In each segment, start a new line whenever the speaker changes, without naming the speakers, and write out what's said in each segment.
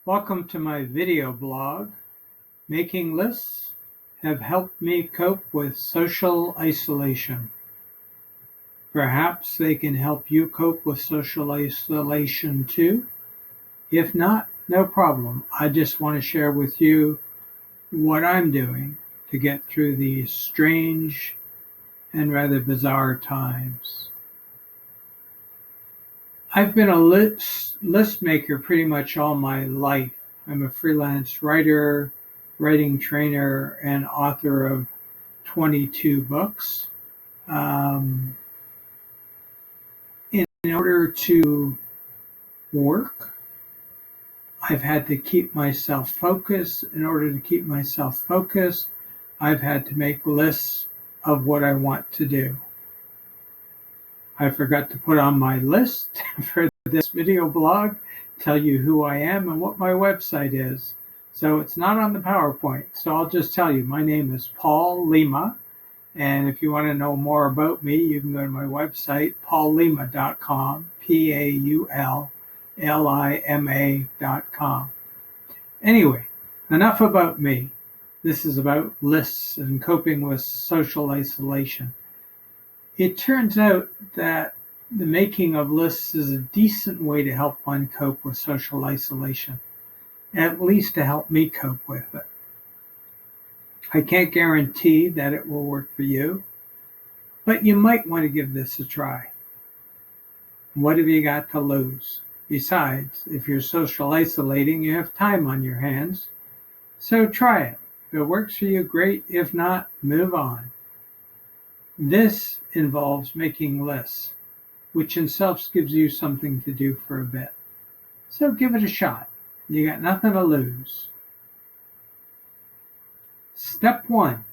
Welcome to my video blog. Making lists have helped me cope with social isolation. Perhaps they can help you cope with social isolation too. If not, no problem. I just want to share with you what I'm doing to get through these strange and rather bizarre times. I've been a list maker pretty much all my life. I'm a freelance writer, writing trainer, and author of 22 books. In order to work, I've had to keep myself focused. In order to keep myself focused, I've had to make lists of what I want to do. I forgot to put on my list for this video blog, tell you who I am and what my website is. So it's not on the PowerPoint. So I'll just tell you, my name is Paul Lima. And if you want to know more about me, you can go to my website, paullima.com, PAULLIMA.com. Anyway, enough about me. This is about lists and coping with social isolation. It turns out that the making of lists is a decent way to help one cope with social isolation, at least to help me cope with it. I can't guarantee that it will work for you, but you might want to give this a try. What have you got to lose? Besides, if you're social isolating, you have time on your hands, so try it. If it works for you, great. If not, move on. This involves making lists, which in itself gives you something to do for a bit. So give it a shot. You got nothing to lose. Step 1.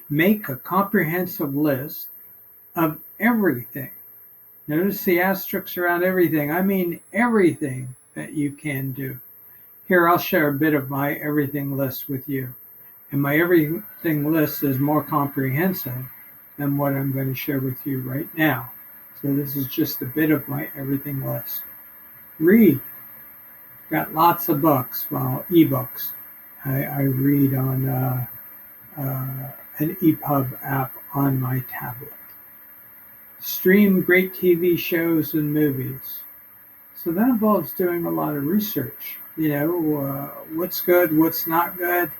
Make a comprehensive list of everything. Notice the asterisks around everything. I mean everything that you can do. Here, I'll share a bit of my everything list with you. And my everything list is more comprehensive than what I'm going to share with you right now. So this is just a bit of my everything list. Read. Got lots of books, well, ebooks. I read on an EPUB app on my tablet. Stream great TV shows and movies. So that involves doing a lot of research. What's good, what's not good.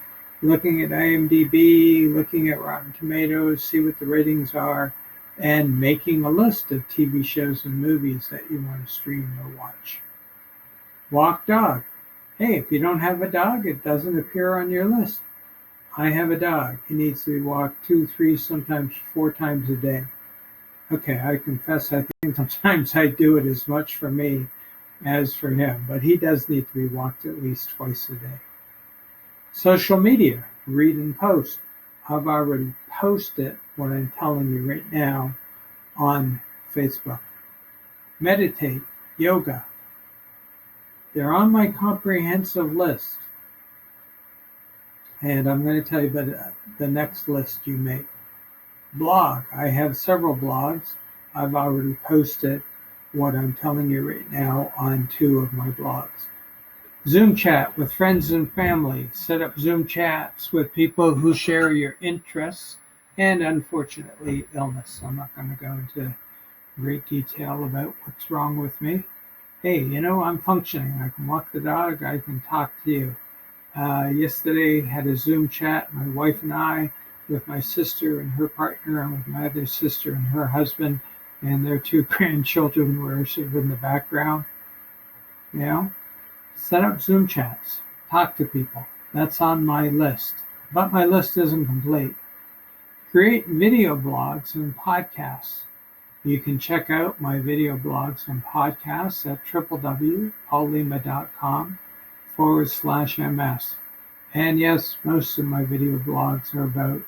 Looking at IMDb, looking at Rotten Tomatoes, see what the ratings are, and making a list of TV shows and movies that you want to stream or watch. Walk dog. Hey, if you don't have a dog, it doesn't appear on your list. I have a dog. He needs to be walked 2, 3, sometimes 4 times a day. Okay, I confess I think sometimes I do it as much for me as for him, but he does need to be walked at least twice a day. Social media, read and post. I've already posted what I'm telling you right now on Facebook. Meditate, yoga. They're on my comprehensive list. And I'm going to tell you about the next list you make. Blog. I have several blogs. I've already posted what I'm telling you right now on 2 of my blogs. Zoom chat with friends and family. Set up Zoom chats with people who share your interests and, unfortunately, illness. I'm not going to go into great detail about what's wrong with me. Hey, I'm functioning. I can walk the dog. I can talk to you. Yesterday, had a Zoom chat, my wife and I, with my sister and her partner, and with my other sister and her husband, and their 2 grandchildren were sort of in the background. Set up Zoom chats. Talk to people. That's on my list. But my list isn't complete. Create video blogs and podcasts. You can check out my video blogs and podcasts at www.paullima.com/ms. And yes, most of my video blogs are about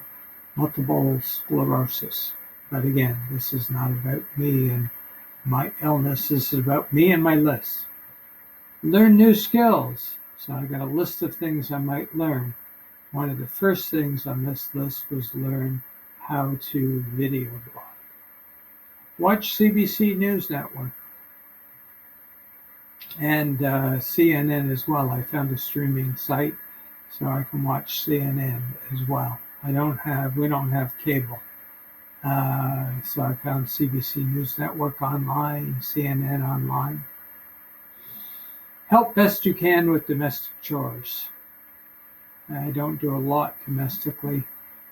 multiple sclerosis. But again, this is not about me and my illness. This is about me and my list. Learn new skills. So I got a list of things I might learn. One of the first things on this list was learn how to video blog. Watch CBC News Network. and CNN as well. I found a streaming site so I can watch CNN as well. We don't have cable. So I found CBC News Network online, CNN online. Help best you can with domestic chores. I don't do a lot domestically,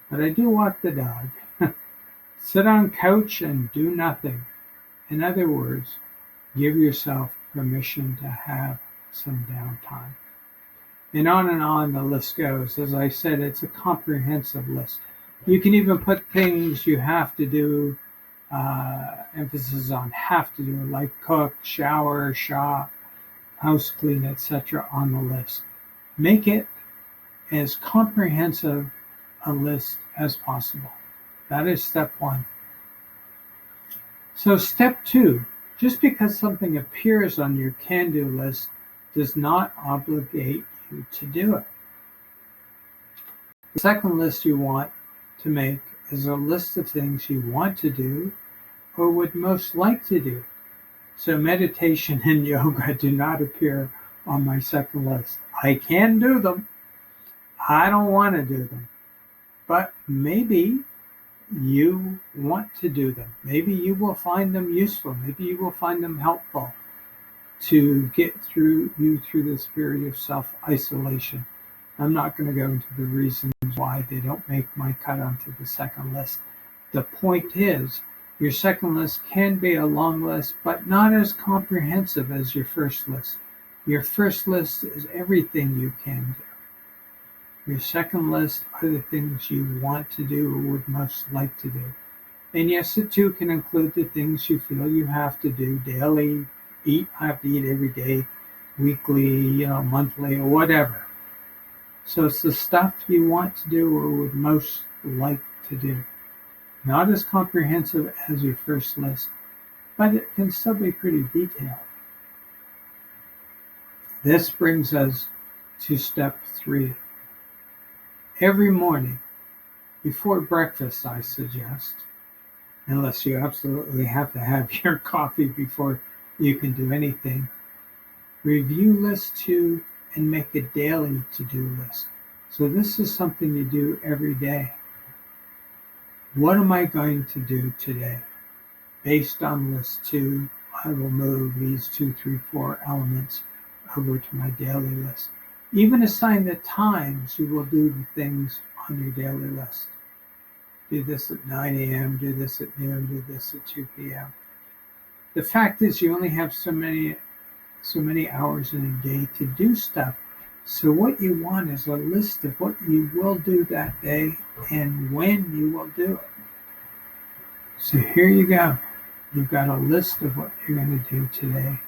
but I do walk the dog. Sit on couch and do nothing. In other words, give yourself permission to have some downtime. And on the list goes. As I said, it's a comprehensive list. You can even put things you have to do, emphasis on have to do, like cook, shower, shop, house clean, etc. on the list. Make it as comprehensive a list as possible. That is step one. So step two, just because something appears on your can-do list does not obligate you to do it. The second list you want to make is a list of things you want to do or would most like to do. So meditation and yoga do not appear on my second list. I can do them. I don't want to do them. But maybe you want to do them. Maybe you will find them useful. Maybe you will find them helpful to get you through this period of self-isolation. I'm not going to go into the reasons why they don't make my cut onto the second list. The point is, your second list can be a long list, but not as comprehensive as your first list. Your first list is everything you can do. Your second list are the things you want to do or would most like to do. And yes, it too can include the things you feel you have to do daily, I have to eat every day, weekly, monthly, or whatever. So it's the stuff you want to do or would most like to do. Not as comprehensive as your first list, but it can still be pretty detailed. This brings us to step 3. Every morning, before breakfast, I suggest, unless you absolutely have to have your coffee before you can do anything, review list 2 and make a daily to-do list. So this is something you do every day. What am I going to do today? Based on list 2, I will move these 2, 3, 4 elements over to my daily list. Even assign the times you will do the things on your daily list. Do this at 9 a.m., do this at noon, do this at 2 p.m. The fact is you only have so many hours in a day to do stuff. So what you want is a list of what you will do that day and when you will do it. So here you go. You've got a list of what you're going to do today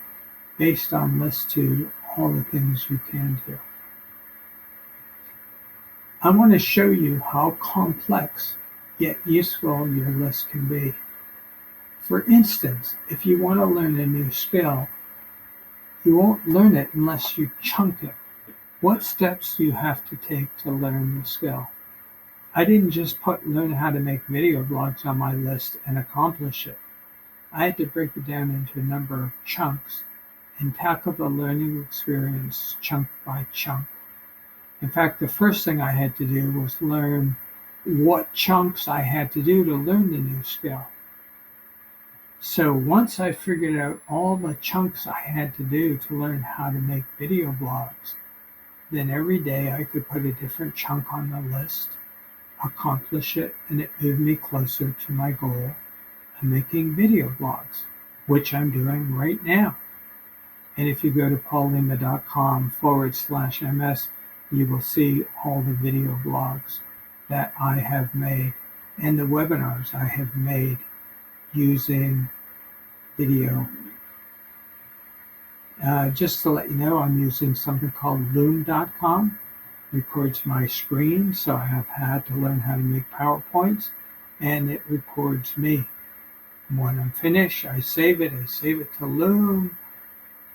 based on list 2, all the things you can do. I want to show you how complex yet useful your list can be. For instance, if you want to learn a new skill, you won't learn it unless you chunk it. What steps do you have to take to learn the skill? I didn't just learn how to make video blogs on my list and accomplish it. I had to break it down into a number of chunks and tackle the learning experience chunk by chunk. In fact, the first thing I had to do was learn what chunks I had to do to learn the new skill. So once I figured out all the chunks I had to do to learn how to make video blogs, then every day I could put a different chunk on the list, accomplish it, and it moved me closer to my goal of making video blogs, which I'm doing right now. And if you go to paullima.com/ms, you will see all the video blogs that I have made and the webinars I have made using video. Just to let you know, I'm using something called loom.com. Records my screen, so I have had to learn how to make PowerPoints, and it records me. When I'm finished, I save it to Loom.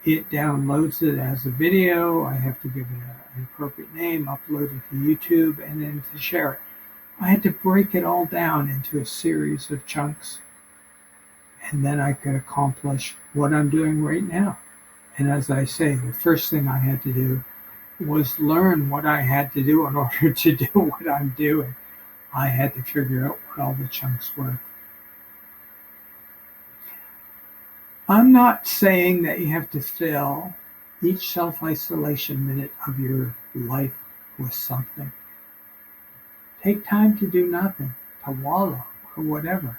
It downloads it as a video. I have to give it an appropriate name, upload it to YouTube, and then to share it. I had to break it all down into a series of chunks, and then I could accomplish what I'm doing right now. And as I say, the first thing I had to do was learn what I had to do in order to do what I'm doing. I had to figure out what all the chunks were. I'm not saying that you have to fill each self-isolation minute of your life with something. Take time to do nothing, to wallow, or whatever.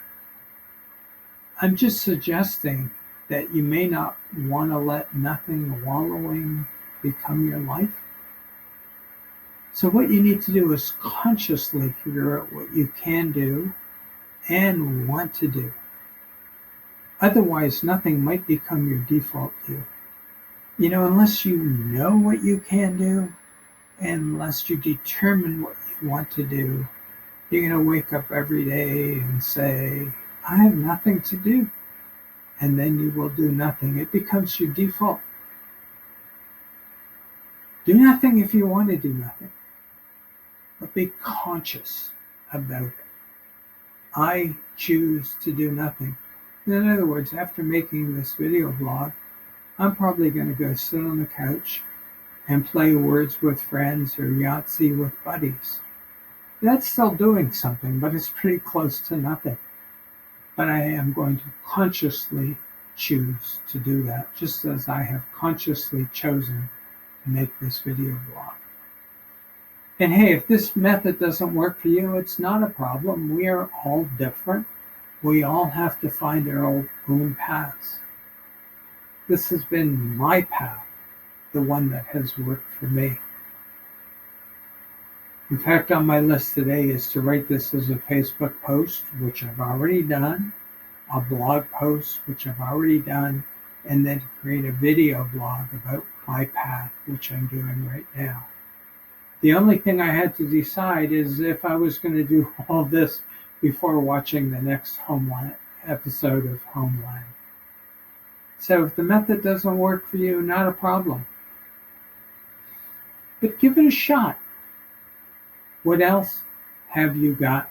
I'm just suggesting that you may not want to let nothing, wallowing, become your life. So what you need to do is consciously figure out what you can do and want to do. Otherwise, nothing might become your default do. Unless you know what you can do, and unless you determine what you want to do, you're going to wake up every day and say, I have nothing to do. And then you will do nothing. It becomes your default. Do nothing if you want to do nothing. But be conscious about it. I choose to do nothing. In other words, after making this video blog, I'm probably going to go sit on the couch and play words with friends or Yahtzee with buddies. That's still doing something, but it's pretty close to nothing. But I am going to consciously choose to do that, just as I have consciously chosen to make this video blog. And hey, if this method doesn't work for you, it's not a problem. We are all different. We all have to find our own paths. This has been my path, the one that has worked for me. In fact, on my list today is to write this as a Facebook post, which I've already done, a blog post, which I've already done, and then to create a video blog about my path, which I'm doing right now. The only thing I had to decide is if I was going to do all this before watching the next Homeland episode of Homeland. So if the method doesn't work for you, not a problem. But give it a shot. What else have you got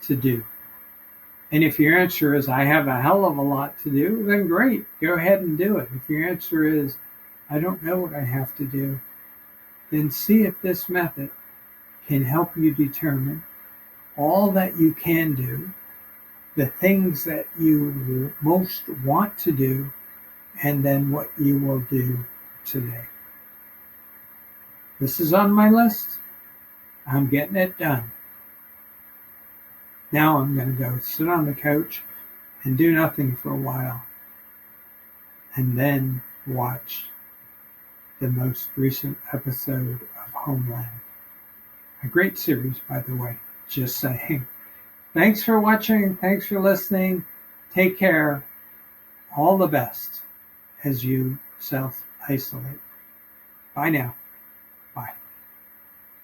to do? And if your answer is, I have a hell of a lot to do, then great, go ahead and do it. If your answer is, I don't know what I have to do, then see if this method can help you determine all that you can do, the things that you most want to do, and then what you will do today. This is on my list. I'm getting it done. Now I'm going to go sit on the couch and do nothing for a while, and then watch the most recent episode of Homeland. A great series, by the way, just saying. Thanks for watching. Thanks for listening. Take care. All the best as you self-isolate. Bye now. Bye.